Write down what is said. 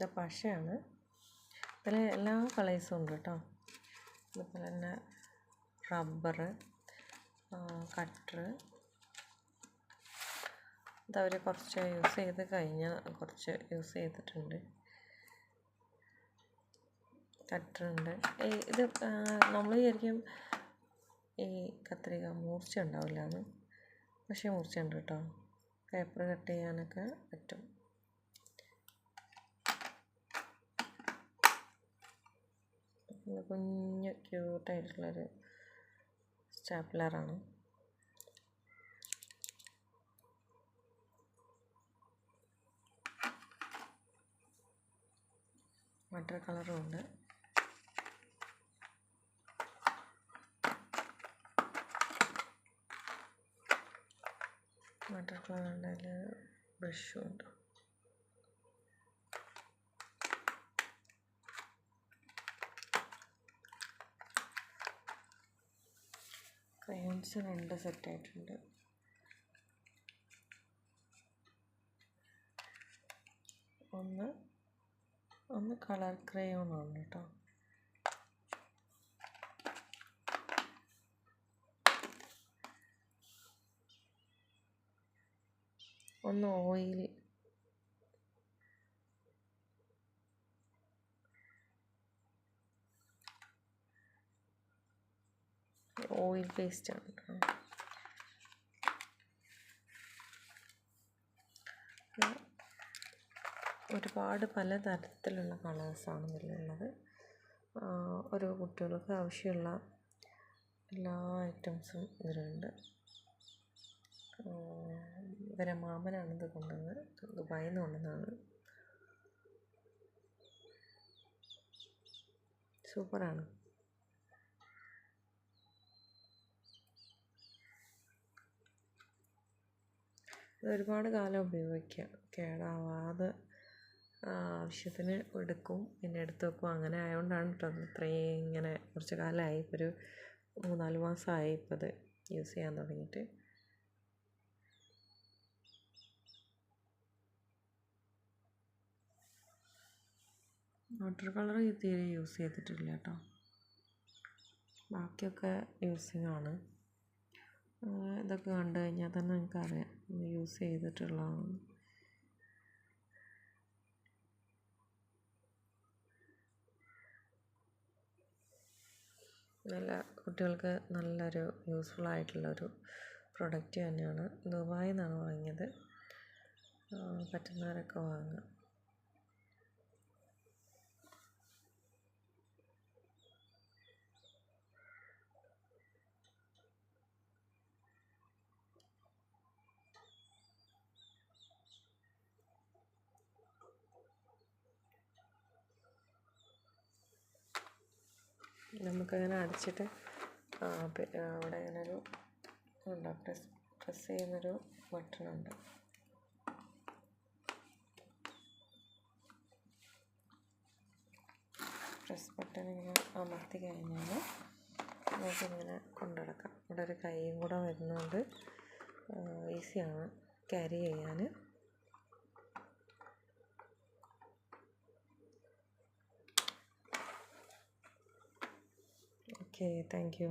ഇത് പശയാണ്. ഇതിൽ എല്ലാ കളേഴ്സും ഉണ്ട് കേട്ടോ. അതുപോലെ തന്നെ റബ്ബർ, കട്ടർ. ഇതവർ കുറച്ച് യൂസ് ചെയ്ത് കുറച്ച് യൂസ് ചെയ്തിട്ടുണ്ട്. കട്ടറുണ്ട്. ഇത് നമ്മൾ വിചാരിക്കും ഈ കത്രിക മൂർച്ച ഉണ്ടാവില്ല എന്ന്, പക്ഷേ മൂർച്ചയുണ്ട് കേട്ടോ. പേപ്പർ കട്ട് ചെയ്യാനൊക്കെ പറ്റും. കുഞ്ഞ് ക്യൂട്ടായിട്ടുള്ളൊരു സ്റ്റാപ്ലറാണ്. വാട്ടർ കളറും ഉണ്ട്. വാട്ടർ കളർ ഉണ്ട്, അതിൽ ബ്രഷും ഉണ്ട്. ക്രയോൺസ് 2 സെറ്റായിട്ടുണ്ട്. ഒന്ന് കളർ ക്രയോണാണ് കേട്ടോ. ഒന്ന് ഓയിൽ പേസ്റ്റാണ് കേട്ടോ. ഒരുപാട് പലതരത്തിലുള്ള കളേഴ്സാണ് ഇതിലുള്ളത്. ഓരോ കുട്ടികൾക്ക് ആവശ്യമുള്ള എല്ലാ ഐറ്റംസും ഇതിലുണ്ട്. ഇവരെ മാമനാണ് ഇത് കൊണ്ടുവന്നത്, ദുബായിൽ നിന്ന് കൊണ്ടുവന്നതാണ്. സൂപ്പറാണ്. ഇത് ഒരുപാട് കാലം ഉപയോഗിക്കാം, കേടാവാതെ ആവശ്യത്തിന് എടുക്കും, പിന്നെ എടുത്ത് വെക്കും. അങ്ങനെ ആയതുകൊണ്ടാണ് കേട്ടോ ഇത്രയും ഇങ്ങനെ കുറച്ച് കാലമായി. ഇപ്പോൾ ഒരു 3-4 മാസമായി ഇപ്പോൾ ഇത് യൂസ് ചെയ്യാൻ തുടങ്ങിയിട്ട്. വാട്ടർ കളർ തീരെ യൂസ് ചെയ്തിട്ടില്ല കേട്ടോ. ബാക്കിയൊക്കെ യൂസിങ് ആണ്. ഇതൊക്കെ കണ്ടു കഴിഞ്ഞാൽ തന്നെ നിങ്ങൾക്കറിയാം യൂസ് ചെയ്തിട്ടുള്ളതാണ്. നല്ല കുട്ടികൾക്ക് നല്ലൊരു യൂസ്ഫുൾ ആയിട്ടുള്ളൊരു പ്രൊഡക്റ്റ് തന്നെയാണ്. ദുബായിൽ നിന്നാണ് വാങ്ങിയത്. പറ്റുന്നവരൊക്കെ വാങ്ങുക. നമുക്കങ്ങനെ അടിച്ചിട്ട് അവിടെ ഇങ്ങനൊരു പ്രസ് ചെയ്യുന്നൊരു ബട്ടണുണ്ട്. പ്രസ് ബട്ടൺ ഇങ്ങനെ അമർത്തി കഴിഞ്ഞാൽ നമുക്കിങ്ങനെ കൊണ്ടുനടക്കാം. ഇവിടെ ഒരു കൈയും കൂടെ വരുന്നതുകൊണ്ട് ഈസിയാണ് ക്യാരി ചെയ്യാൻ. Okay, thank you.